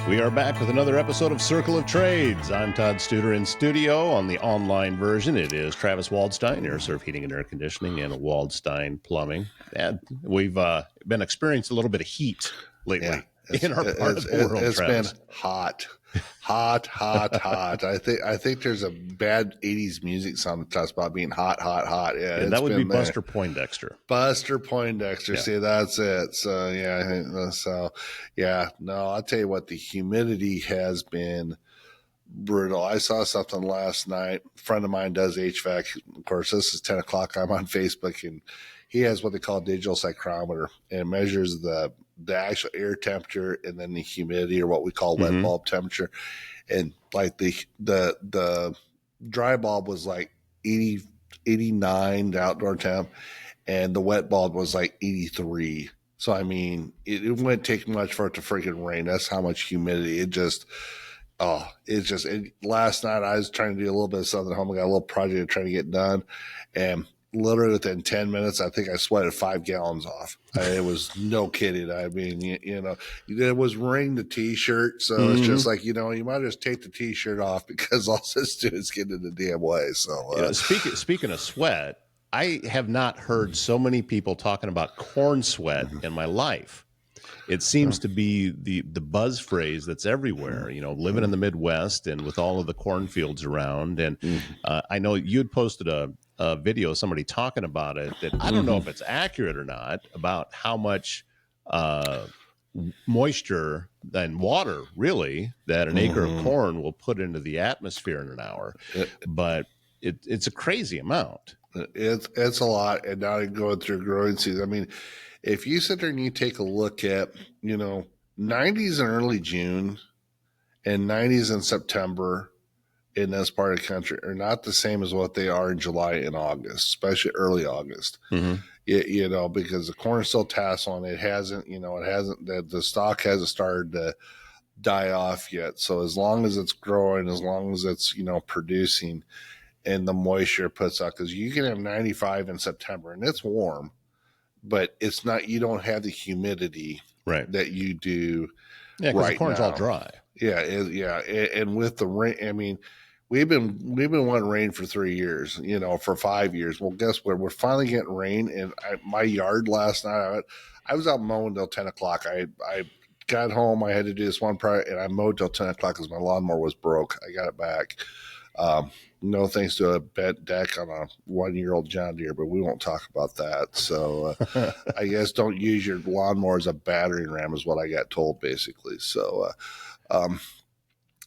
We are back with another episode of Circle of Trades. I'm Todd Studer in studio. On the online version, it is Travis Waldstein, Air Serv Heating and Air Conditioning, and Waldstein Plumbing. And we've been experiencing a little bit of heat lately in our part of the world, It's Travis. been hot. I think there's a bad 80s music song that talks about being hot. Yeah, And that would be Buster Poindexter. Buster Poindexter. Yeah. See, that's it. So, no, I'll tell you what, the humidity has been brutal. I saw something last night. A friend of mine does HVAC. Of course, this is 10 o'clock. I'm on Facebook, and he has what they call a digital psychrometer, and it measures the actual air temperature and then the humidity, or what we call wet bulb temperature. And like the dry bulb was like 89, the outdoor temp, and the wet bulb was like 83. So, I mean, it wouldn't take much for it to freaking rain. That's how much humidity. Last night I was trying to do a little bit of something at home. I got a little project trying to get done, and literally within 10 minutes, I think I sweated 5 gallons off. It was no kidding. I mean, it was wearing the t-shirt. So it's just like, you might just take the t-shirt off, because all this do is get in the damn way. So speaking of sweat, I have not heard so many people talking about corn sweat in my life. It seems to be the buzz phrase that's everywhere, living in the Midwest and with all of the cornfields around. And I know you'd posted a video of somebody talking about it that I don't know if it's accurate or not, about how much moisture and water, really, that an acre of corn will put into the atmosphere in an hour. But it's a crazy amount. It's a lot. And now going through growing season, I mean, if you sit there and you take a look at, 90s in early June and 90s in September in this part of the country are not the same as what they are in July and August, especially early August. Because the corn is still tasseling. It hasn't, the stalk hasn't started to die off yet. So as long as it's growing, as long as it's, producing, and the moisture puts out, because you can have 95 in September and it's warm, but it's not, you don't have the humidity that you do. Yeah, because the corn's all dry. Yeah. And with the rain, I mean, we've been wanting rain for 3 years, for 5 years. Well, guess what? We're finally getting rain. And my yard last night, I was out mowing till 10 o'clock. I got home. I had to do this one project, and I mowed till 10 o'clock because my lawnmower was broke. I got it back. No thanks to a bent deck on a 1-year-old John Deere, but we won't talk about that. So I guess don't use your lawnmower as a battering ram is what I got told, basically. So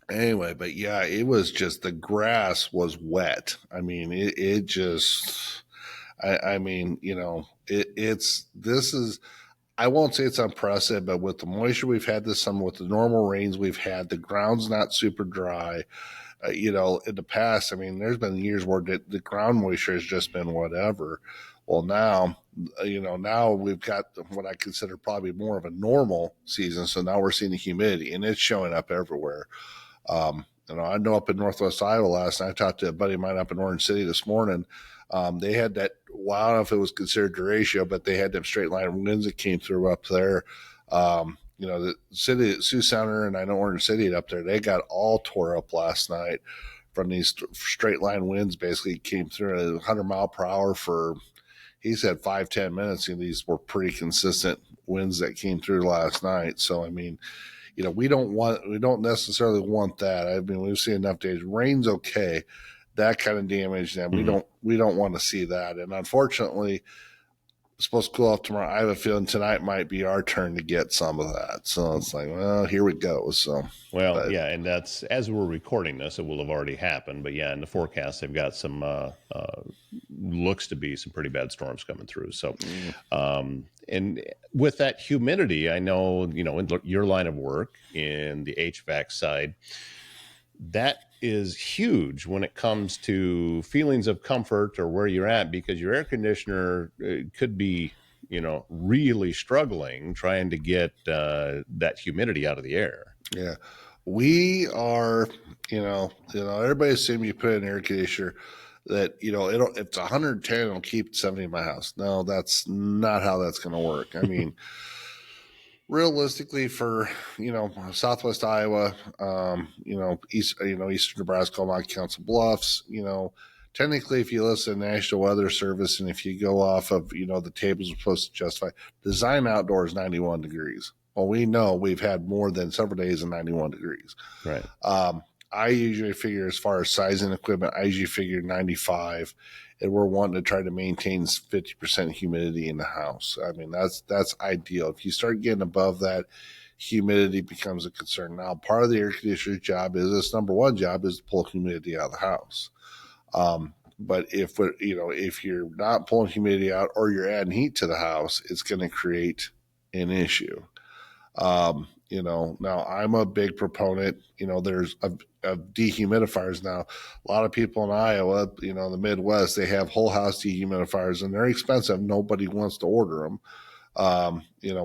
anyway, but yeah, it was just, the grass was wet. I mean, I won't say it's unprecedented, but with the moisture we've had this summer, with the normal rains we've had, the ground's not super dry. In the past, I mean, there's been years where the ground moisture has just been whatever. Well, now we've got what I consider probably more of a normal season. So now we're seeing the humidity, and it's showing up everywhere. I know up in Northwest Iowa last night, I talked to a buddy of mine up in Orange City this morning. They had that, well, I don't know if it was considered derecho, but they had them straight line winds that came through up there. The city, Sioux Center, and I know Orange City up there, they got all tore up last night from these straight line winds. Basically came through at 100 mile per hour for, he said, 5-10 minutes. And these were pretty consistent winds that came through last night. So, I mean, we don't necessarily want that. I mean, we've seen enough days. Rain's okay. That kind of damage, and we don't want to see that. And unfortunately, it's supposed to cool off tomorrow. I have a feeling tonight might be our turn to get some of that. So it's like, well, here we go. So, yeah, and that's, as we're recording this, it will have already happened. But yeah, in the forecast, they've got some looks to be some pretty bad storms coming through. So, and with that humidity, I know, in your line of work in the HVAC side, that is huge when it comes to feelings of comfort or where you're at, because your air conditioner could be, really struggling trying to get that humidity out of the air. Yeah. We are, everybody assume you put an air conditioner that, if it's 110, it'll keep 70 in my house. No, that's not how that's going to work. I mean, realistically for Southwest Iowa, eastern Nebraska, Omaha, Council Bluffs, technically if you listen to National Weather Service and if you go off of the tables are supposed to justify, design outdoors 91 degrees. Well, we know we've had more than several days of 91 degrees. Right. I usually figure as far as sizing equipment, I usually figure 95, and we're wanting to try to maintain 50% humidity in the house. I mean, that's ideal. If you start getting above that, humidity becomes a concern. Now, part of the air conditioner's job is its number one job is to pull humidity out of the house. But if you're not pulling humidity out or you're adding heat to the house, it's going to create an issue. Now I'm a big proponent, there's of dehumidifiers now. A lot of people in Iowa, the Midwest, they have whole house dehumidifiers and they're expensive. Nobody wants to order them,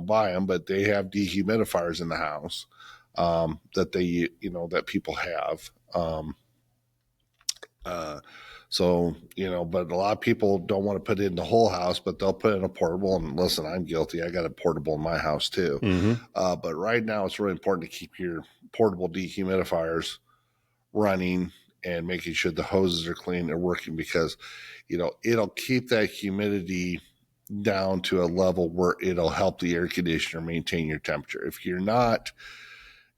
buy them, but they have dehumidifiers in the house, that that people have. But a lot of people don't want to put it in the whole house, but they'll put in a portable. And listen, I'm guilty. I got a portable in my house too. Mm-hmm. But right now it's really important to keep your portable dehumidifiers running and making sure the hoses are clean and working because, it'll keep that humidity down to a level where it'll help the air conditioner maintain your temperature. If you're not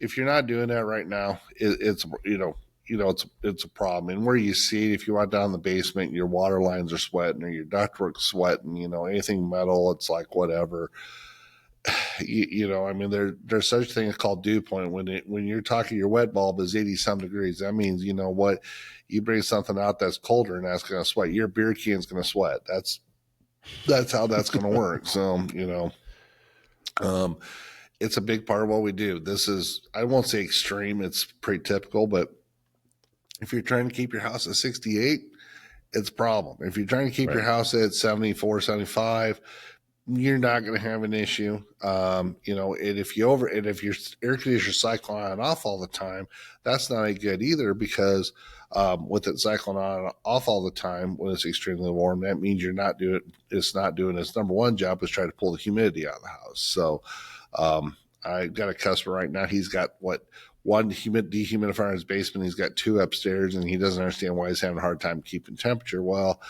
doing that right now, it's a problem. And where you see it, if you want down in the basement, your water lines are sweating or your ductwork's sweating, anything metal, it's like whatever. There's such a thing called dew point. When you're talking your wet bulb is 80 some degrees, that means, you bring something out that's colder and that's going to sweat. Your beer can's going to sweat. That's how that's going to work. So, it's a big part of what we do. This is, I won't say extreme. It's pretty typical, but if you're trying to keep your house at 68, it's a problem. If you're trying to keep your house at 74, 75, you're not going to have an issue. And if your air conditioner cycling on and off all the time, that's not good either because with it cycling on and off all the time when it's extremely warm, that means it's not doing its number one job is try to pull the humidity out of the house. So I got a customer right now. He's got one dehumidifier in his basement. He's got two upstairs, and he doesn't understand why he's having a hard time keeping temperature. Well,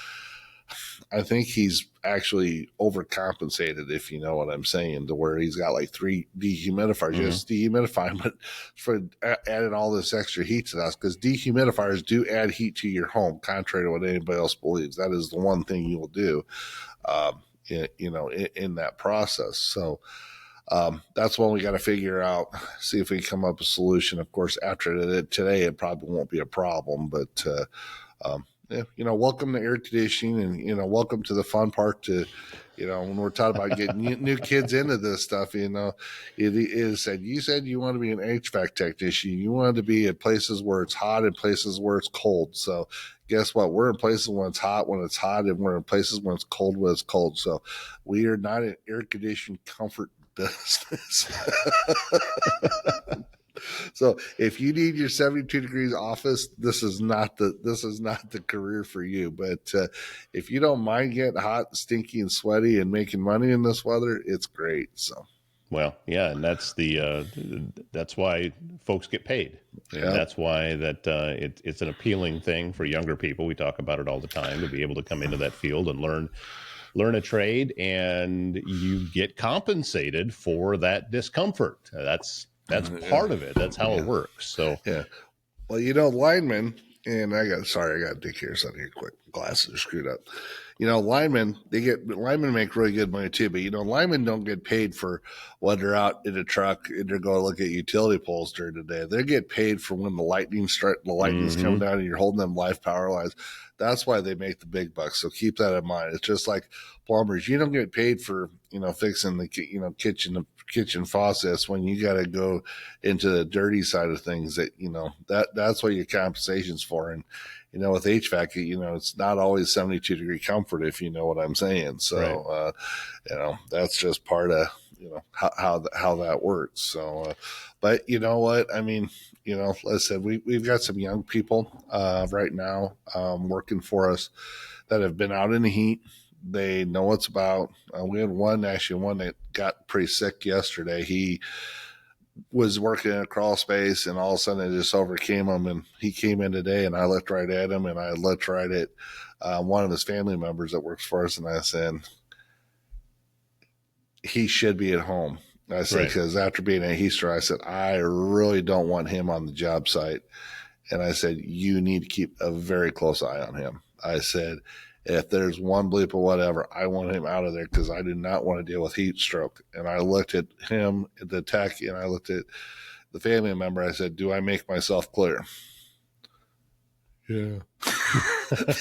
I think he's actually overcompensated, if you know what I'm saying, to where he's got like 3 dehumidifiers, just dehumidifying, but for adding all this extra heat to us, because dehumidifiers do add heat to your home, contrary to what anybody else believes. That is the one thing you will do, in that process. So, that's one we got to figure out, see if we can come up with a solution. Of course, after today, it probably won't be a problem, but, welcome to air conditioning and, welcome to the fun part to, when we're talking about getting new kids into this stuff, it is said, you said you want to be an HVAC technician. You want to be at places where it's hot and places where it's cold. So guess what? We're in places when it's hot, and we're in places when it's cold. So we are not an air conditioned comfort business. So if you need your 72 degrees office, this is not the career for you. But if you don't mind getting hot, stinky, and sweaty and making money in this weather, it's great. So, well, yeah, and that's why folks get paid. And that's why it's an appealing thing for younger people. We talk about it all the time, to be able to come into that field and learn a trade, and you get compensated for that discomfort. That's part of it. That's how it works. So, yeah. Well, linemen, and I got to dig here something here quick. Glasses are screwed up. Linemen make really good money too, but linemen don't get paid for when they're out in a truck and they're going to look at utility poles during the day. They get paid for when the lightning's coming down and you're holding them live power lines. That's why they make the big bucks. So keep that in mind. It's just like plumbers. You don't get paid for, fixing the, kitchen faucets when you got to go into the dirty side of things that's what your compensation's for. And, with HVAC, it's not always 72 degree comfort, if you know what I'm saying. So, that's just part of, how that works. So, but you know what? I mean, like I said, we've got some young people, right now, working for us that have been out in the heat. They know what it's about. We had one that got pretty sick yesterday. He was working in a crawl space, and all of a sudden it just overcame him. And he came in today, and I looked right at him, and I looked right at one of his family members that works for us, and I said, he should be at home. I said, because after being at Easter, I said, I really don't want him on the job site. And I said, you need to keep a very close eye on him. I said, if there's one bleep or whatever, I want him out of there because I do not want to deal with heat stroke. And I looked at him, the tech, and I looked at the family member. I said, do I make myself clear? Yeah.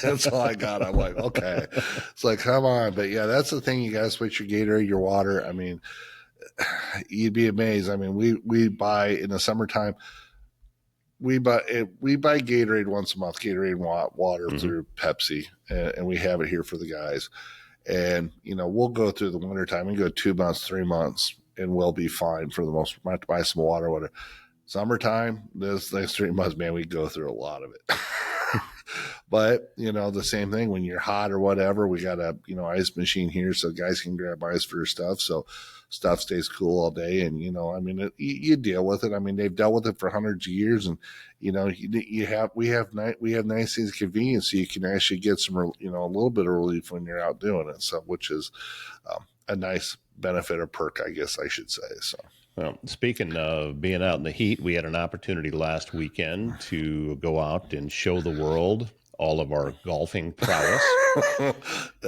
That's all I got. I'm like, okay. It's like, come on. But yeah, that's the thing. You got to switch your Gatorade, your water. I mean, you'd be amazed. I mean, we buy in the summertime, we buy Gatorade once a month, Gatorade water through Pepsi, and we have it here for the guys. And, we'll go through the wintertime and go 2 months, 3 months, and we'll be fine for the most. Might have to buy some water, whatever. Summertime, this next 3 months, man, we go through a lot of it. But, the same thing when you're hot or whatever, we got a, ice machine here so guys can grab ice for stuff. So stuff stays cool all day. And, you deal with it. I mean, they've dealt with it for hundreds of years. And, we have nice things of convenience so you can actually get some, a little bit of relief when you're out doing it. So, which is a nice benefit or perk, I guess I should say. So. Well, speaking of being out in the heat, we had an opportunity last weekend to go out and show the world all of our golfing prowess. Is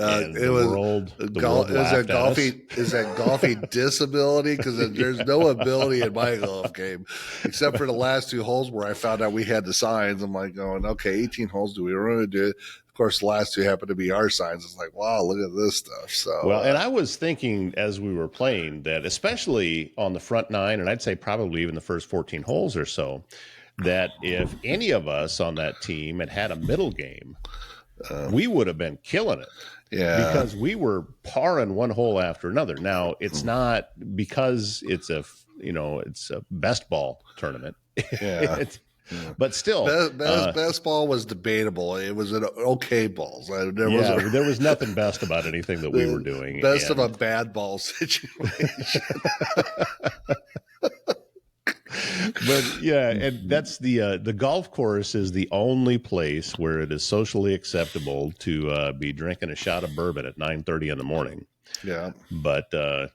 that golfing disability? Because there's no ability in my golf game, except for the last 2 holes where I found out we had the signs. I'm like going, okay, 18 holes. Do we really do it? Of course, the last 2 happen to be our signs. It's like, wow, look at this stuff. So, well, and I was thinking as we were playing that, especially on the front 9, and I'd say probably even the first 14 holes or so, that if any of us on that team had a middle game, we would have been killing it. Yeah. Because we were parring one hole after another. Now, it's not because it's a best ball tournament. Yeah. But still, best ball was debatable. It was an okay balls. There was nothing best about anything that we were doing. Best of a bad ball situation. But yeah, and that's the golf course is the only place where it is socially acceptable to be drinking a shot of bourbon at 9:30 in the morning. Yeah, but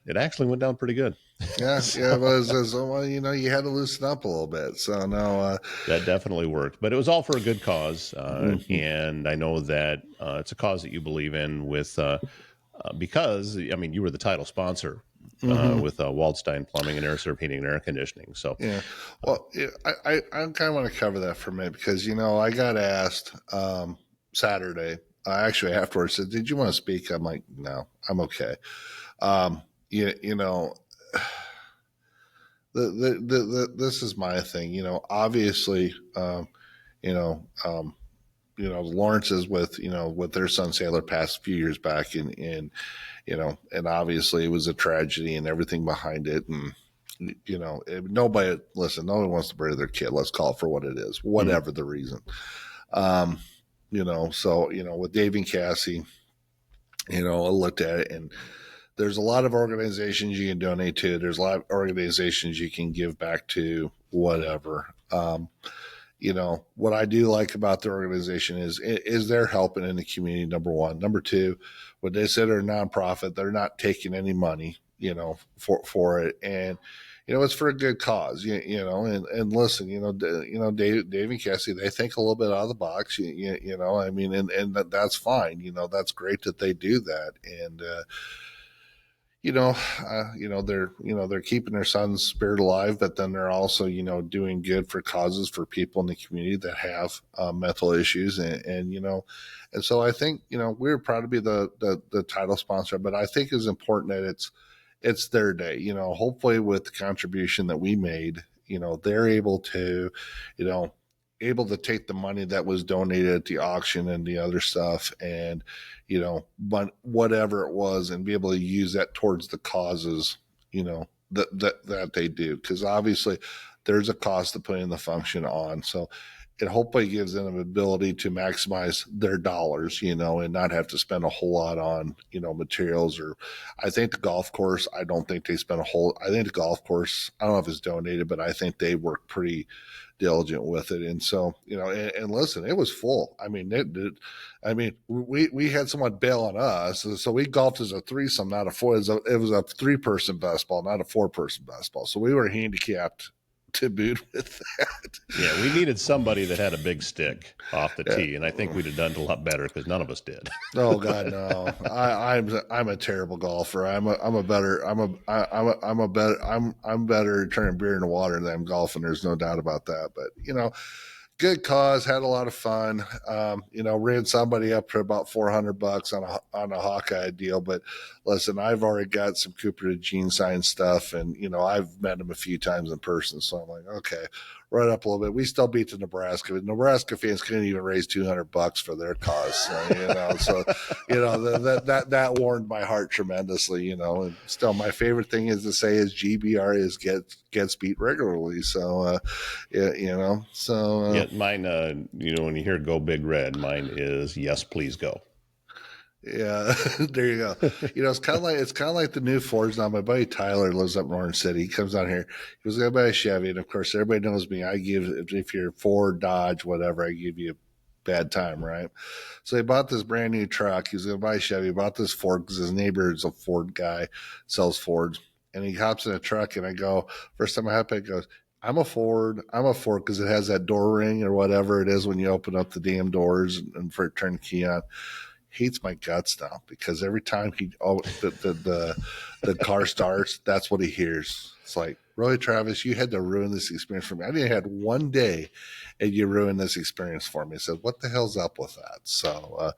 it actually went down pretty good. Yeah, it was. Well, you had to loosen up a little bit. So no, that definitely worked. But it was all for a good cause, and I know that it's a cause that you believe in. With because you were the title sponsor. With Waldstein Plumbing and Air Serv Heating and Air Conditioning. So, yeah. Well, I kind of want to cover that for a minute because, I got asked Saturday, actually afterwards, said, did you want to speak? I'm like, no, I'm okay. This is my thing, obviously, Lawrence's with their son Sailor passed a few years back and obviously it was a tragedy and everything behind it. And, nobody wants to bury their kid. Let's call it for what it is, whatever the reason. So, with Dave and Cassie, I looked at it and there's a lot of organizations you can donate to. There's a lot of organizations you can give back to, whatever. What I do like about the organization is they're helping in the community, number one. Number two, when they say they're a nonprofit, they're not taking any money, for it. And, it's for a good cause, and listen, Dave and Cassie, they think a little bit out of the box, and that's fine. That's great that they do that. And, they're keeping their son's spirit alive, but then they're also, doing good for causes for people in the community that have mental issues. And so I think, we're proud to be the title sponsor, but I think it's important that it's their day, hopefully with the contribution that we made, they're able to take the money that was donated at the auction and the other stuff and, but whatever it was and be able to use that towards the causes, that they do. Cause obviously there's a cost to putting the function on. So it hopefully gives them an ability to maximize their dollars, and not have to spend a whole lot on, materials. Or I think the golf course, I don't think they spend I think the golf course, I don't know if it's donated, but I think they work pretty diligent with it. And so, and listen, it was full. I mean, we had someone bail on us. So we golfed as a threesome, not a four. It was a 3-person best ball, not a 4-person best ball. So we were handicapped to boot with that. Yeah, we needed somebody that had a big stick off the tee, and I think we'd have done a lot better because none of us did. Oh God, no! I'm a terrible golfer. I'm better turning beer into water than I'm golfing. There's no doubt about that. But good cause, had a lot of fun. Ran somebody up for about $400 on a Hawkeye deal. But listen, I've already got some Cooper to Gene signed stuff, and I've met him a few times in person. So I'm like, okay, right up a little bit. We still beat the Nebraska. But Nebraska fans couldn't even raise $200 for their cause. So, that warmed my heart tremendously. And still, my favorite thing is to say is GBR gets beat regularly. So, Yeah, mine. When you hear "Go Big Red," mine is "Yes, please go." Yeah, there you go. It's kind of like the new Fords now. My buddy Tyler lives up in Orange City. He comes down here. He was going to buy a Chevy, and of course, everybody knows me. If you're Ford, Dodge, whatever, I give you a bad time, right? So he bought this brand new truck. He was going to buy a Chevy. He bought this Ford because his neighbor is a Ford guy, sells Fords, and he hops in a truck. And I go, first time I hop in, he goes, I'm a Ford because it has that door ring or whatever it is when you open up the damn doors and for it turn the key on. Hates my guts now because every time the car starts, that's what he hears. It's like, really, Travis, you had to ruin this experience for me. I didn't had one day, and you ruined this experience for me. I said, what the hell's up with that? So,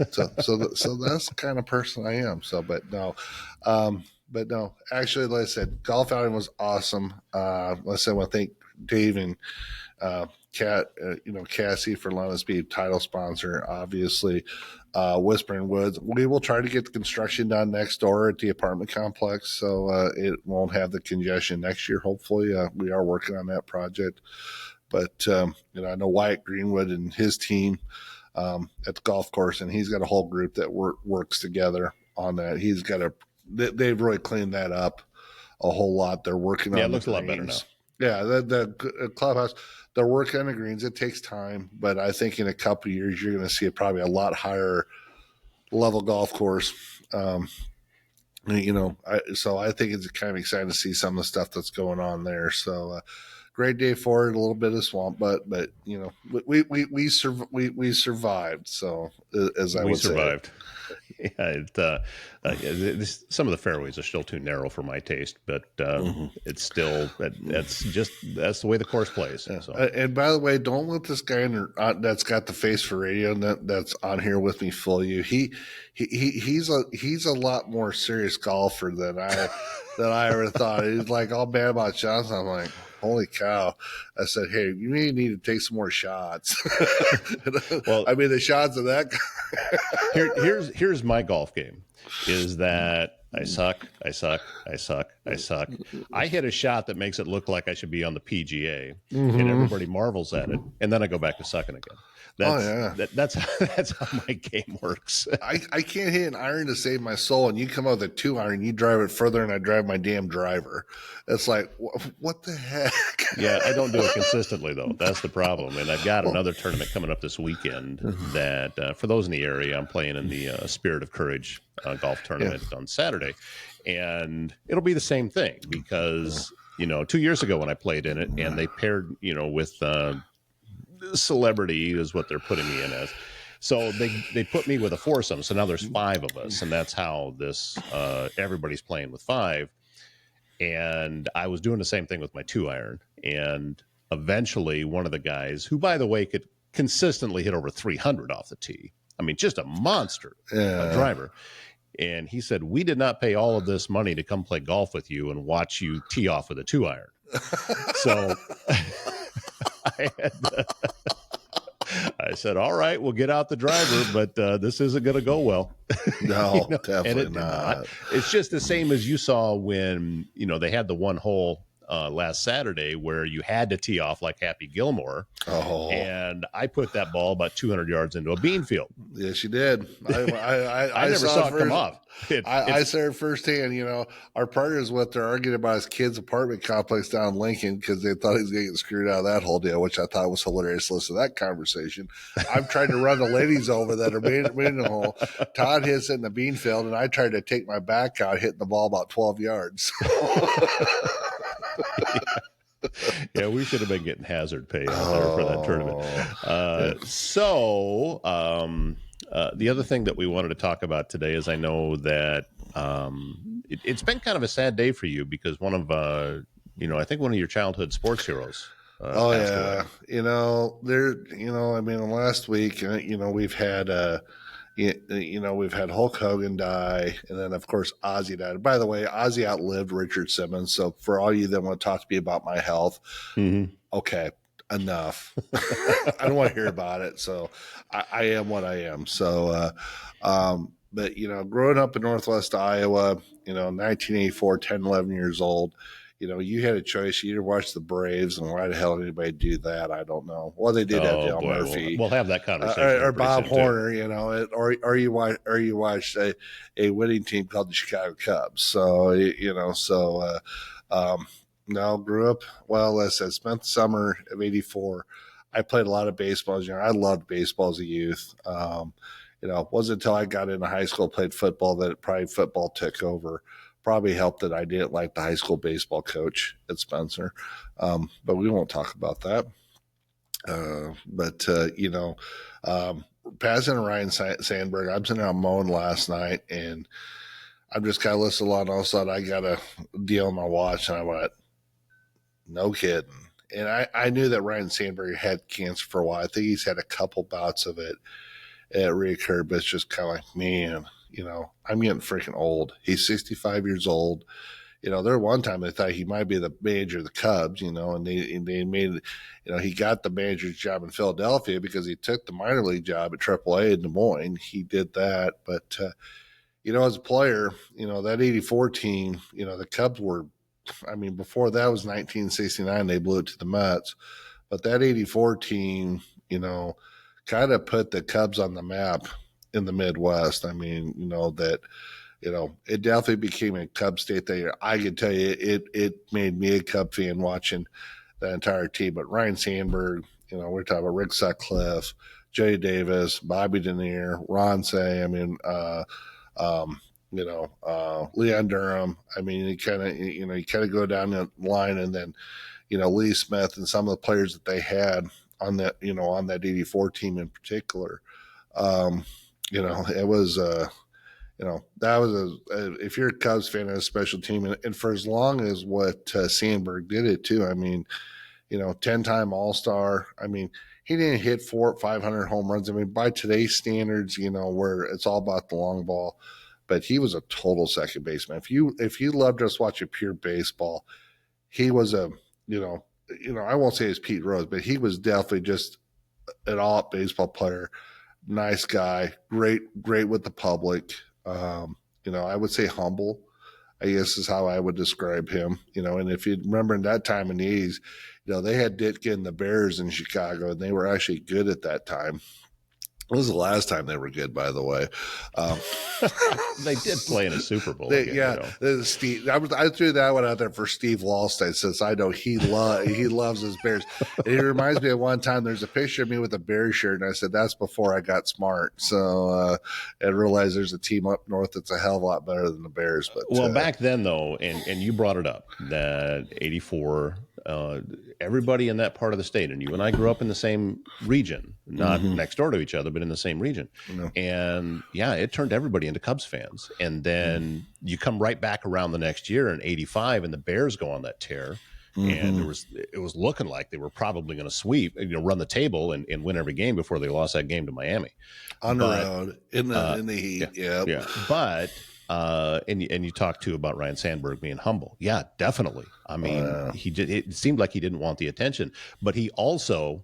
so that's the kind of person I am. So, but no, actually, like I said, golf outing was awesome. Like I said, I want to thank Dave and Cassie for letting us be a title sponsor. Obviously, Whispering Woods. We will try to get the construction done next door at the apartment complex, so it won't have the congestion next year. Hopefully, we are working on that project. But I know Wyatt Greenwood and his team at the golf course, and he's got a whole group that works together on that. They've really cleaned that up a whole lot. They're working on. Yeah, it looks a lot better now. Yeah, the clubhouse, they're working on the greens. It takes time, but I think in a couple of years, you're going to see probably a lot higher level golf course. So I think it's kind of exciting to see some of the stuff that's going on there. So great day for it, a little bit of swamp, but we survived. So as I would survived. Say. Yeah, some of the fairways are still too narrow for my taste, but it's still that's the way the course plays. Yeah. So. And by the way, don't let this guy that's got the face for radio that's on here with me fool you. He's a lot more serious golfer than I ever thought. He's like all bad about shots. I'm like, holy cow. I said, hey, you may need to take some more shots. Well, I mean, the shots of that guy. Here's my golf game is that I suck. I hit a shot that makes it look like I should be on the PGA, and everybody marvels at it, and then I go back to sucking again. That's how my game works. I can't hit an iron to save my soul, and you come out with a 2-iron, you drive it further, and I drive my damn driver. It's like, what the heck? Yeah, I don't do it consistently, though. That's the problem. And I've got another tournament coming up this weekend that, for those in the area, I'm playing in the Spirit of Courage golf tournament on Saturday. And it'll be the same thing because, 2 years ago when I played in it, and they paired, with celebrity is what they're putting me in as. So they put me with a foursome. So now there's 5 of us, and that's how this everybody's playing with 5. And I was doing the same thing with my 2-iron. And eventually one of the guys, who, by the way, could consistently hit over 300 off the tee. I mean, just a monster driver. And he said, we did not pay all of this money to come play golf with you and watch you tee off with a 2-iron. So I said, all right, we'll get out the driver, but this isn't going to go well. No, definitely not. It's just the same as you saw when, they had the one hole last Saturday where you had to tee off like Happy Gilmore. Oh, And I put that ball about 200 yards into a bean field. yes, you did. I never saw it come off. I saw it firsthand. Our partners, what they're arguing about his kid's apartment complex down in Lincoln because they thought he was going to get screwed out of that whole deal, which I thought was hilarious to listen to that conversation. I'm trying to run the ladies over that are in the hole. Todd hits it in the bean field, and I tried to take my back out, hitting the ball about 12 yards. Yeah, we should have been getting hazard pay out there for that tournament. The other thing that we wanted to talk about today is I know that it's been kind of a sad day for you because one of I think one of your childhood sports heroes. Passed away. Last week, we've had. We've had Hulk Hogan die, and then of course Ozzy died. By the way, Ozzy outlived Richard Simmons. So for all you that want to talk to me about my health, okay, enough. I don't want to hear about it. So I am what I am. So, but growing up in Northwest Iowa, 1984, 10, 11 years old. You had a choice. You either watch the Braves, and why the hell did anybody do that? I don't know. Well, they did have Dale Murphy. We'll have that conversation. Or Bob Horner, or you watched a winning team called the Chicago Cubs. So, no, grew up, spent the summer of 84. I played a lot of baseball as young. I loved baseball as a youth. It wasn't until I got into high school, played football, that probably football took over. Probably helped that I didn't like the high school baseball coach at Spencer. But we won't talk about that. Passing Ryne Sandberg, I'm sitting out mowing last night, and I'm just kind of listening along. All of a sudden, I got a deal on my watch, and I went, no kidding. And I knew that Ryne Sandberg had cancer for a while. I think he's had a couple bouts of it. It reoccurred, but it's just kind of like, man, I'm getting freaking old. He's 65 years old. There one time they thought he might be the manager of the Cubs, and they made, he got the manager's job in Philadelphia because he took the minor league job at AAA in Des Moines. He did that. But, as a player, that 84 team, the Cubs were, before that was 1969, they blew it to the Mets. But that 84 team, kind of put the Cubs on the map in the Midwest. It definitely became a Cub state that year. I can tell you it made me a Cub fan watching the entire team. But Ryne Sandberg, we're talking about Rick Sutcliffe, Jay Davis, Bobby Denier, Ron Say, Leon Durham. You kind of go down the line, and then, Lee Smith and some of the players that they had on that, on that 84 team in particular. It was, that was if you're a Cubs fan, a special team. And for as long as what Sandberg did it too, 10-time All-Star. He didn't hit 400 or 500 home runs. By today's standards, where it's all about the long ball, but he was a total second baseman. If you loved just watching pure baseball, he was I won't say he's Pete Rose, but he was definitely just an all baseball player. Nice guy, great with the public. I would say humble, I guess is how I would describe him. And if you remember in that time in the 80s, they had Ditka and the Bears in Chicago, and they were actually good at that time. When was the last time they were good, by the way? They did play in a Super Bowl. Steve. I threw that one out there for Steve Wallstein, since I know he loves his Bears. And he reminds me of one time there's a picture of me with a Bears shirt, and I said that's before I got smart. So I realized there's a team up north that's a hell of a lot better than the Bears. But back then though, and you brought it up, that 84. Everybody in that part of the state, and you and I grew up in the same region, not next door to each other, but in the same region. And it turned everybody into Cubs fans. And then you come right back around the next year in 85, and the Bears go on that tear. And it was looking like they were probably going to sweep, run the table and win every game before they lost that game to Miami on the road in the heat. Yeah. But and you talked too about Ryne Sandberg being humble. Yeah, definitely. He did. It seemed like he didn't want the attention, but he also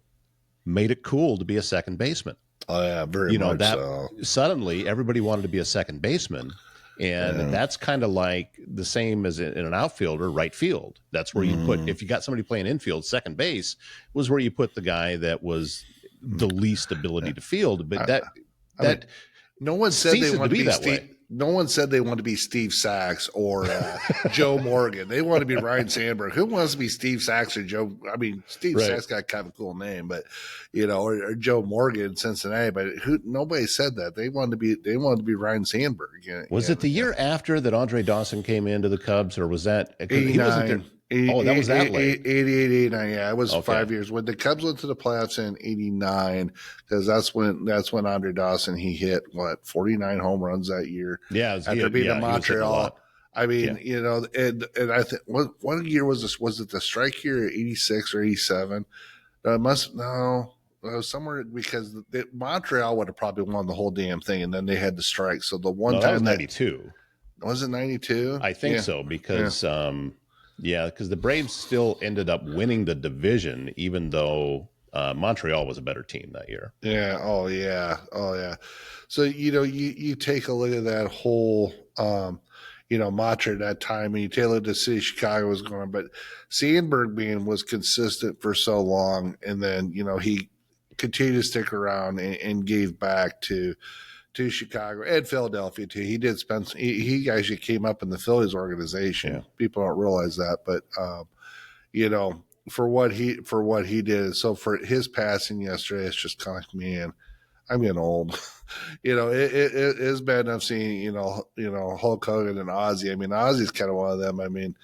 made it cool to be a second baseman. Oh yeah, very much so. Suddenly everybody wanted to be a second baseman, And Yeah. that's kind of like the same as in an outfielder, right field. That's where you put, if you got somebody playing infield, second base was where you put the guy that was the least ability to field. But I, I mean, that no one said they ceases to want to be be that Steve. way. No one said they want to be Steve Sachs or Joe Morgan. They want to be Ryne Sandberg. Who wants to be Steve Sachs or Joe? I mean, Steve Right. Sachs got kind of a cool name, but or Joe Morgan in Cincinnati. But nobody said that. They wanted to be Ryne Sandberg. Was it the year after that Andre Dawson came into the Cubs, or was that because he wasn't there? 89. Oh, that was that late. 88, 89. Yeah, it was Okay. 5 years. When the Cubs went to the playoffs in 89, because that's when Andre Dawson, he hit, 49 home runs that year. Yeah, After being in he was hitting a Montreal. lot. I mean, and I think, what year was this? Was it the strike year, 86 or 87? It was somewhere, because Montreal would have probably won the whole damn thing, and then they had the strike. So the one No, that was 92. Was it 92? I think so, because because the Braves still ended up winning the division, even though Montreal was a better team that year. Yeah. Oh yeah. Oh yeah. So you take a look at that whole mantra at that time, and you take a look at the city of Chicago was going, but Sandberg was consistent for so long, and then he continued to stick around and gave back to Chicago and Philadelphia too. He did spend. He actually came up in the Phillies organization. Yeah. People don't realize that, but for what he did. So for his passing yesterday, it's just kind of like, man, I'm getting old. It's bad enough seeing Hulk Hogan and Ozzy. I mean, Ozzy's kind of one of them. I mean,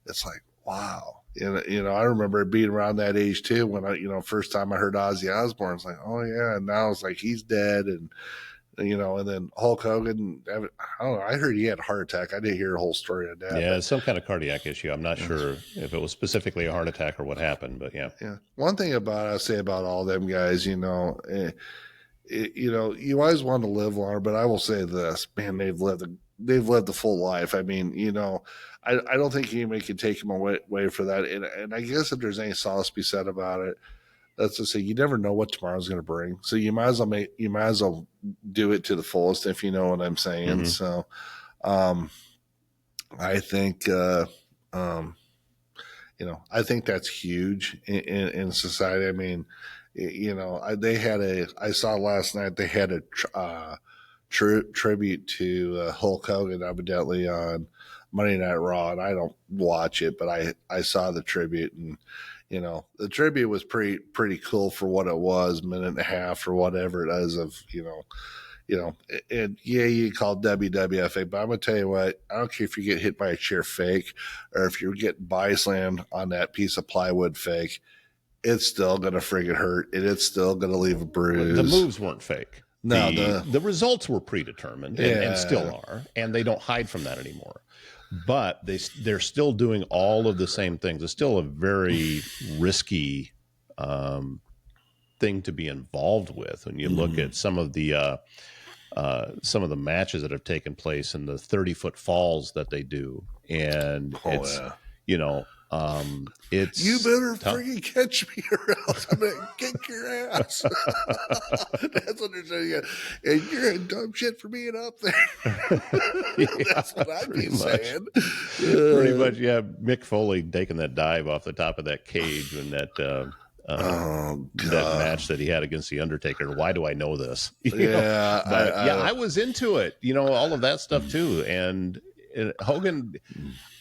it's like, wow. I remember being around that age too when first time I heard Ozzy Osbourne. It's like, oh yeah, and now it's like he's dead, and then Hulk Hogan. I don't know. I heard he had a heart attack. I didn't hear a whole story of that. Yeah, some kind of cardiac issue. I'm not sure if it was specifically a heart attack or what happened, but yeah. Yeah. One thing I'll say about all them guys, you always want to live longer, but I will say this, man, they've lived a full life. I mean, I don't think anybody can take them away for that. And I guess if there's any solace to be said about it, let's just say you never know what tomorrow's going to bring. So you might as well do it to the fullest, if you know what I'm saying. Mm-hmm. So, I think, I think that's huge in society. I mean, I saw last night, they had a tribute to Hulk Hogan, evidently on Monday Night Raw, and I don't watch it, but I saw the tribute, and the tribute was pretty cool for what it was, minute and a half or whatever it is of and yeah, you call WWF fake, but I'm gonna tell you what, I don't care if you get hit by a chair fake or if you're getting body slammed on that piece of plywood fake, it's still gonna friggin' hurt, and it's still gonna leave a bruise. The moves weren't fake. No, the results were predetermined and still are, and they don't hide from that anymore. But they're still doing all of the same things. It's still a very risky thing to be involved with when you look at some of the matches that have taken place and the 30-foot falls that they do, and it's you better freaking catch me or else I'm gonna kick your ass. That's what they're saying. And you're a dumb shit for being up there. That's what I'd be saying. Pretty much, yeah. Mick Foley taking that dive off the top of that cage when that match that he had against the Undertaker. Why do I know this? I was into it. All of that stuff too. And Hogan,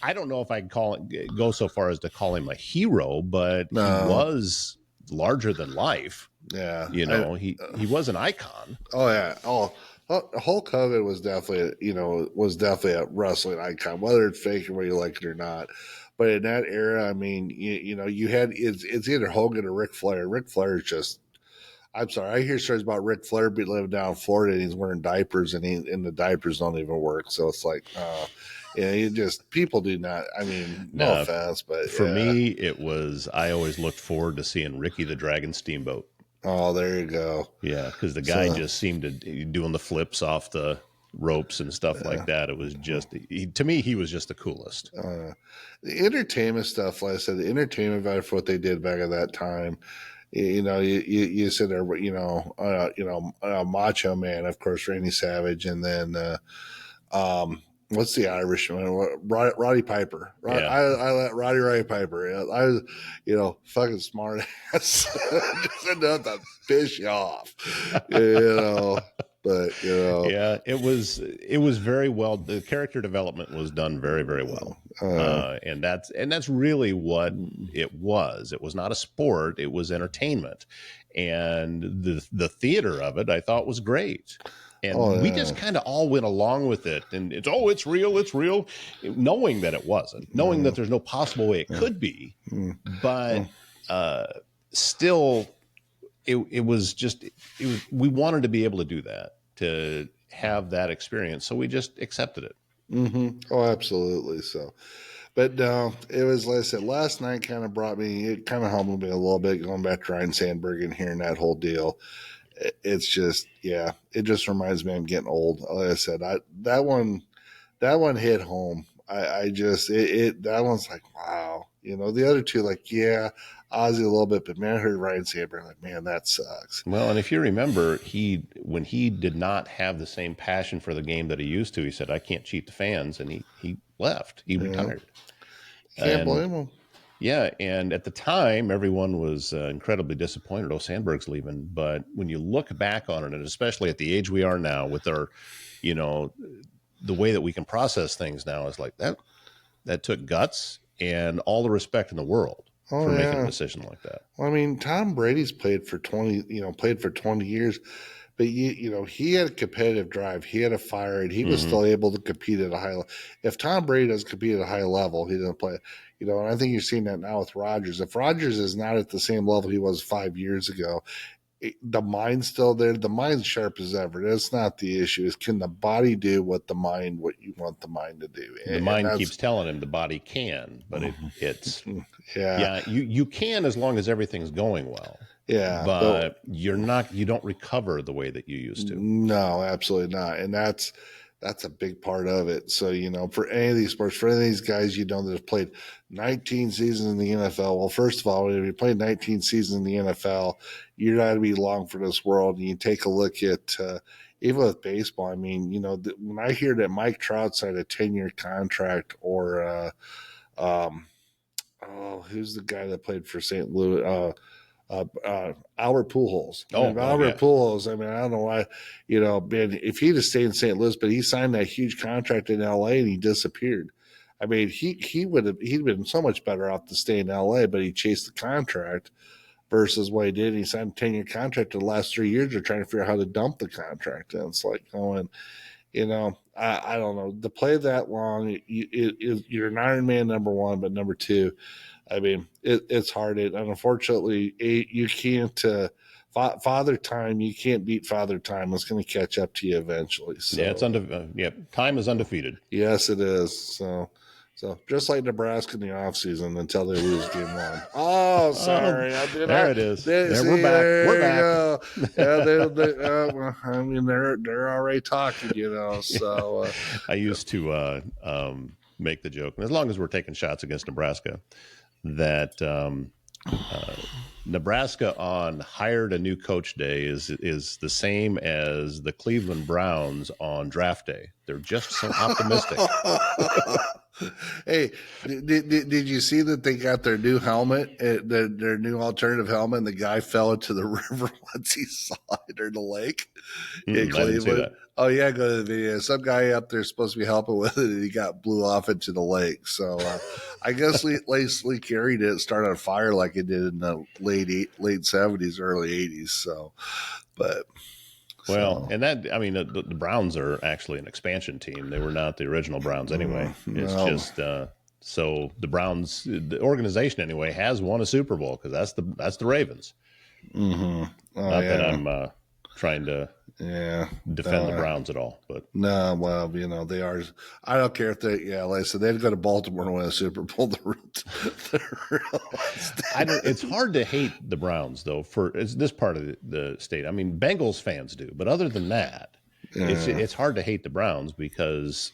I don't know if I can go so far as to call him a hero, but he was larger than life. Yeah, he was an icon. Oh yeah. Hulk Hogan was definitely a wrestling icon, whether it's fake or whether you like it or not. But in that era, I mean, you had it's either Hogan or Ric Flair. Ric Flair is just. I'm sorry. I hear stories about Ric Flair living down in Florida and he's wearing diapers and the diapers don't even work. So it's like, people do not. I mean, no offense, but for me, it was. I always looked forward to seeing Ricky the Dragon Steamboat. Oh, there you go. Yeah, because the guy just seemed to doing the flips off the ropes and stuff like that. It was just to me, he was just the coolest. The entertainment stuff, like I said, the entertainment value for what they did back at that time. You sit there, Macho Man, of course, Randy Savage, and then what's the Irishman? Roddy Piper. Yeah. I let Roddy Piper. I was, fucking smart ass. Just enough to piss you off, But Yeah, it was very well. The character development was done very, very well, and that's really what it was. It was not a sport; it was entertainment, and the theater of it I thought was great. And we just kind of all went along with it, and it's real, knowing that it wasn't, knowing that there's no possible way it could be, but still. It was we wanted to be able to do that, to have that experience. So we just accepted it. Mm-hmm. Oh, absolutely. So, but no, it was, like I said, last night it kind of humbled me a little bit going back to Ryne Sandberg and hearing that whole deal. It's just, it just reminds me I'm getting old. Like I said, that one hit home. That one's like, wow. The other two, like, Ozzy a little bit, but man, I heard Ryne Sandberg, like, man, that sucks. Well, and if you remember, when he did not have the same passion for the game that he used to, he said, I can't cheat the fans. And he left, he retired. Can't blame him. Yeah. And at the time, everyone was incredibly disappointed. Oh, Sandberg's leaving. But when you look back on it, and especially at the age we are now with our, the way that we can process things now, is like that took guts and all the respect in the world for making a decision like that. Well, I mean, Tom Brady's played for 20 years, but he had a competitive drive. He had a fire, and he was still able to compete at a high level. If Tom Brady doesn't compete at a high level, he doesn't play. And I think you're seeing that now with Rodgers. If Rodgers is not at the same level he was 5 years ago, the mind's still there. The mind's sharp as ever. That's not the issue. Is can the body do what you want the mind to do? The mind keeps telling him the body can, but it's you can, as long as everything's going well. Yeah, but you don't recover the way that you used to. No, absolutely not. And that's a big part of it. So, for any of these sports, for any of these guys, that have played 19 seasons in the NFL. Well, first of all, if you played 19 seasons in the NFL, you're not going to be long for this world. And you take a look at, even with baseball, I mean, when I hear that Mike Trout signed a 10-year contract, or, who's the guy that played for St. Louis? Albert Pujols. Albert Pujols. I mean, I don't know why, man, if he'd have stayed in St. Louis, but he signed that huge contract in LA and he disappeared. I mean, he'd been so much better off to stay in LA, but he chased the contract versus what he did. He signed a 10-year contract. The last 3 years, they're trying to figure out how to dump the contract. And it's like going, I don't know, to play that long, you're an Iron Man, number one, but number two, I mean, it's hard. And unfortunately, you can't, Father Time, you can't beat Father Time. It's going to catch up to you eventually. So, time is undefeated. Yes, it is. So just like Nebraska in the offseason until they lose game one. Oh, sorry. It is. We're back. Yeah, I mean, they're already talking, so. I used to make the joke, and as long as we're taking shots against Nebraska, that Nebraska on hired a new coach day is the same as the Cleveland Browns on draft day. They're just so optimistic. Hey, did you see that they got their new helmet, their new alternative helmet, and the guy fell into the river once he saw it, or the lake in Cleveland? Oh, yeah, go to the video. Some guy up there is supposed to be helping with it, and he blew off into the lake. So I guess Lee Carey didn't start on fire like it did in the late 70s, early 80s. So, but... Well, and that, I mean, the Browns are actually an expansion team. They were not the original Browns anyway. It's just so the Browns, the organization anyway, has won a Super Bowl because that's the Ravens. Mm-hmm. Not that I'm trying to defend the Browns at all, but no, well, they are. I don't care if like I said, they'd go to Baltimore and win a Super Bowl. It's hard to hate the Browns though for this part of the state. I mean, Bengals fans do, but other than that, it's hard to hate the Browns because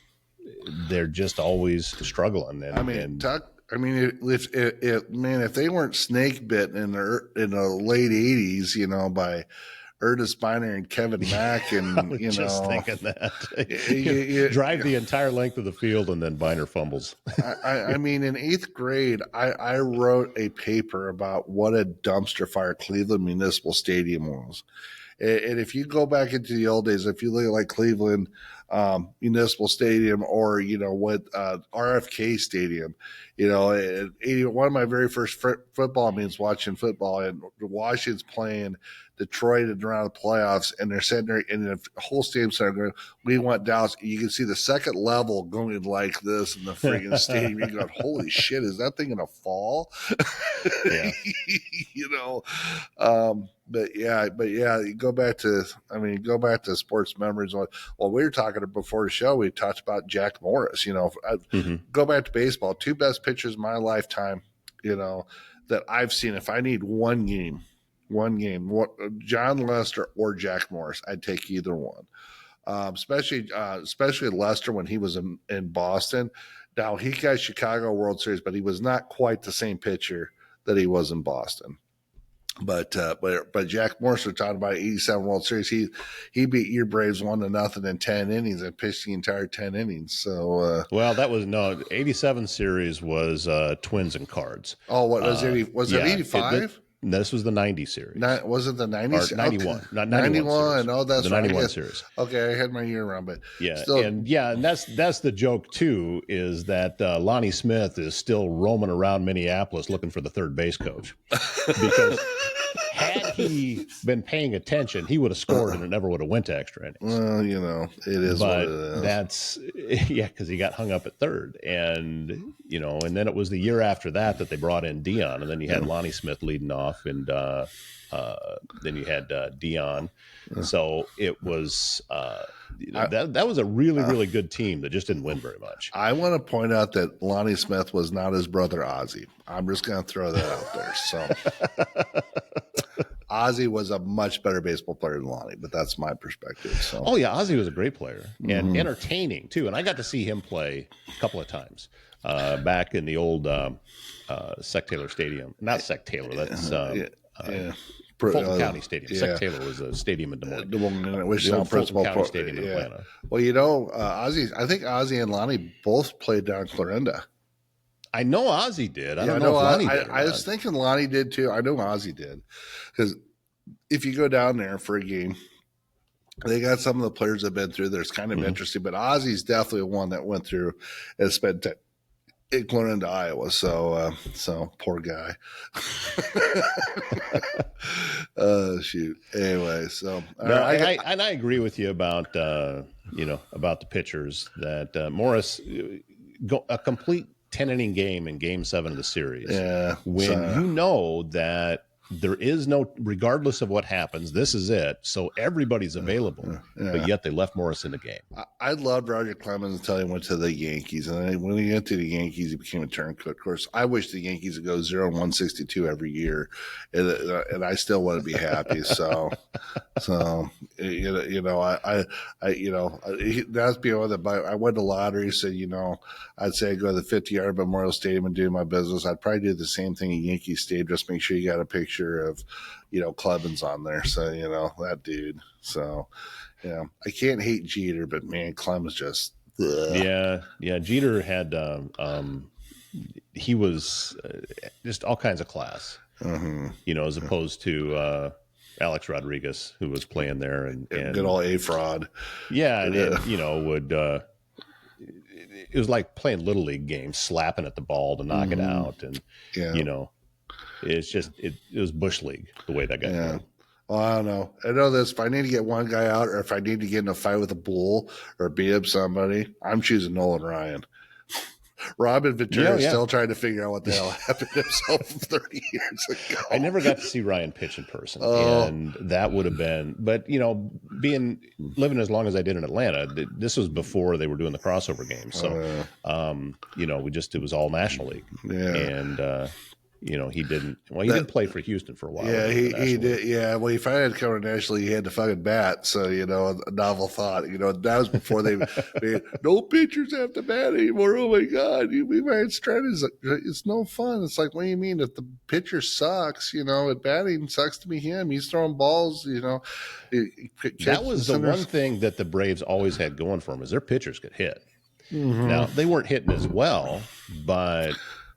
they're just always struggling. And, if they weren't snake bitten in the late 80s, by Ernest Biner and Kevin Mack, and I was just thinking that. Drive the entire length of the field, and then Biner fumbles. I mean, in 8th grade, I wrote a paper about what a dumpster fire Cleveland Municipal Stadium was. And if you go back into the old days, if you look at like Cleveland Municipal Stadium, or what RFK Stadium, one of my very first football meetings, watching football, and Washington's playing Detroit and around the playoffs, and they're sitting there in the whole stadium center going, "We want Dallas." You can see the second level going like this in the freaking stadium. You go, "Holy shit, is that thing gonna fall?" Yeah. But yeah, you go back to sports memories. Well, we were talking before the show. We talked about Jack Morris. Go back to baseball. 2 best pitchers of my lifetime. That I've seen. If I need one game, John Lester or Jack Morris, I'd take either one. Especially Lester when he was in Boston. Now he got Chicago World Series, but he was not quite the same pitcher that he was in Boston. But Jack Morris, we're talking about 87 World Series. He beat your Braves 1-0 in 10 innings and pitched the entire 10 innings. So well, that was 87 series was Twins and Cards. Oh, what was it? Was it 85? This was the 90 series. Was it the 90s? 91. Okay. Not 91. Oh, that's the right. 91 series. Okay, I had my year wrong, but yeah, still. and that's the joke too, is that Lonnie Smith is still roaming around Minneapolis looking for the third base coach, because had he been paying attention, he would have scored and it never would have went to extra innings. Well, it is but what it is. That's because he got hung up at third, and and then it was the year after that they brought in Dion, and then you had Lonnie Smith leading off, and then you had Dion. So it was that was a really, really good team that just didn't win very much. I want to point out that Lonnie Smith was not his brother Ozzie. I'm just going to throw that out there. So Ozzie was a much better baseball player than Lonnie, but that's my perspective. So. Oh yeah, Ozzie was a great player and entertaining too. And I got to see him play a couple of times back in the old Sec Taylor Stadium. Not Sec Taylor. That's Fulton County Stadium. Yeah. Sec Taylor was a stadium in Des Moines. Wichita Fulton County Stadium in Atlanta. Well, I think Ozzie and Lonnie both played down in Clarinda. I know Ozzie did. I don't know if Lonnie did. I was thinking Lonnie did too. I know Ozzie did, because if you go down there for a game, they got some of the players that have been through there. It's kind of interesting, but Ozzie's definitely one that went through and spent time in Clarinda, Iowa. So poor guy. Shoot. Anyway, so I agree with you about about the pitchers, that Morris a complete 10-inning game in Game 7 of the series. Yeah, when that there is no, regardless of what happens, this is it. So everybody's available, but yet they left Morris in the game. I loved Roger Clemens until he went to the Yankees. And then when he went to the Yankees, he became a turncoat. Of course, I wish the Yankees would go 0-162 every year, and I still wouldn't be happy. So that's beyond the. I won the lottery, so I'd say I'd go to the 50-yard Memorial Stadium and do my business. I'd probably do the same thing at Yankee Stadium. Just make sure you got a picture of Clemens on there, so that dude. So I can't hate Jeter, but man, Clemens just Jeter had he was just all kinds of class, as opposed to Alex Rodriguez, who was playing there, and good old A-Fraud. And would it was like playing little league games, slapping at the ball to knock it out, and it's just it was bush league the way that got done. Well, I don't know. I know this. If I need to get one guy out, or if I need to get in a fight with a bull or beat up somebody, I'm choosing Nolan Ryan. Robin Ventura is still trying to figure out what the hell happened to himself 30 years ago. I never got to see Ryan pitch in person, and that would have been. But living as long as I did in Atlanta, this was before they were doing the crossover games. So, it was all National League, and he didn't. Well, he did play for Houston for a while. Yeah, he did. Yeah, well, he finally had to come nationally. He had to fucking bat. So a novel thought. That was before they no pitchers have to bat anymore. Oh my god, we might try to. It's no fun. It's like, what do you mean? If the pitcher sucks, at batting sucks to be him. He's throwing balls. That was the one thing that the Braves always had going for them, is their pitchers could hit. Mm-hmm. Now they weren't hitting as well, but.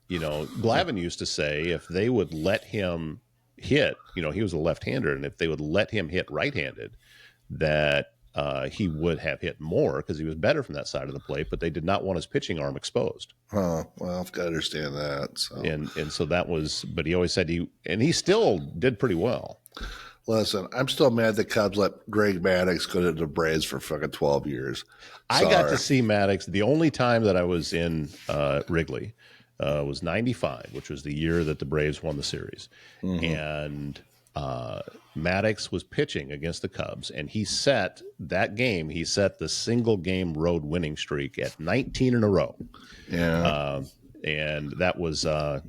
Glavine used to say if they would let him hit, he was a left-hander, and if they would let him hit right-handed, that he would have hit more because he was better from that side of the plate, but they did not want his pitching arm exposed. Well, I've got to understand that. So. And so that was, but he always said he still did pretty well. Listen, I'm still mad the Cubs let Greg Maddux go to the Braves for fucking 12 years. Sorry. I got to see Maddux the only time that I was in Wrigley. Was 95, which was the year that the Braves won the series. Mm-hmm. And Maddux was pitching against the Cubs, and he set the single game road winning streak at 19 in a row. Yeah. And that was a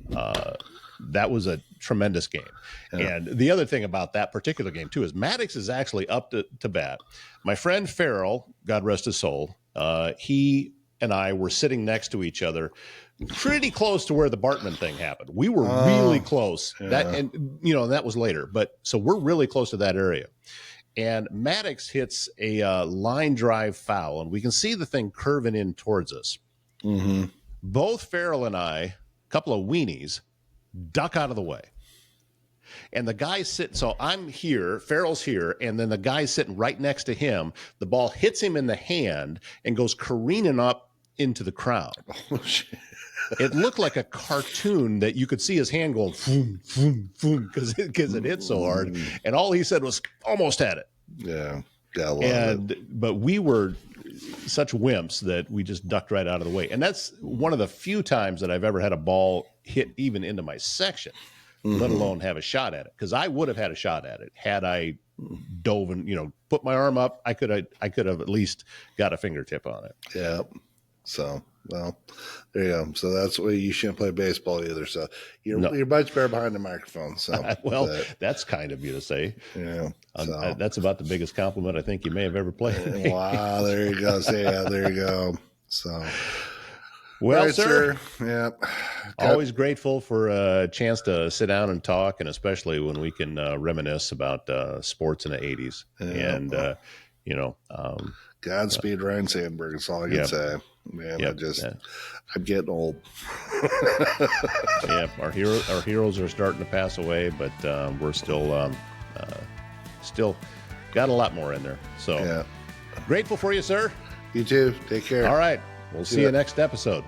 tremendous game. Yeah. And the other thing about that particular game too is Maddux is actually up to bat. My friend Farrell, God rest his soul, he and I were sitting next to each other pretty close to where the Bartman thing happened. We were really close. Yeah. That was later, but so we're really close to that area. And Maddux hits a line drive foul, and we can see the thing curving in towards us. Mm-hmm. Both Farrell and I, a couple of weenies, duck out of the way. And the guy so I'm here, Farrell's here, and then the guy's sitting right next to him. The ball hits him in the hand and goes careening up into the crowd. Oh, shit. It looked like a cartoon that you could see his hand going boom, boom, boom, because it hit so hard. And all he said was, almost had it. Yeah. But we were such wimps that we just ducked right out of the way. And that's one of the few times that I've ever had a ball hit even into my section, let alone have a shot at it. Because I would have had a shot at it had I dove and, put my arm up. I could have at least got a fingertip on it. Yeah. So, well, there you go. So that's why you shouldn't play baseball either. So you're much better behind the microphone. So that's kind of you to say. Yeah. So. That's about the biggest compliment I think you may have ever played. Wow. There you go. So, yeah, there you go. So, well, right, sir. Yeah. Always grateful for a chance to sit down and talk, and especially when we can reminisce about sports in the 80s. Yeah. And, Godspeed, Ryne Sandberg. That's all I can say. Man, I'm getting old. Yeah, our heroes are starting to pass away, but we're still got a lot more in there. So grateful for you, sir. You too. Take care. All right. We'll see you next episode.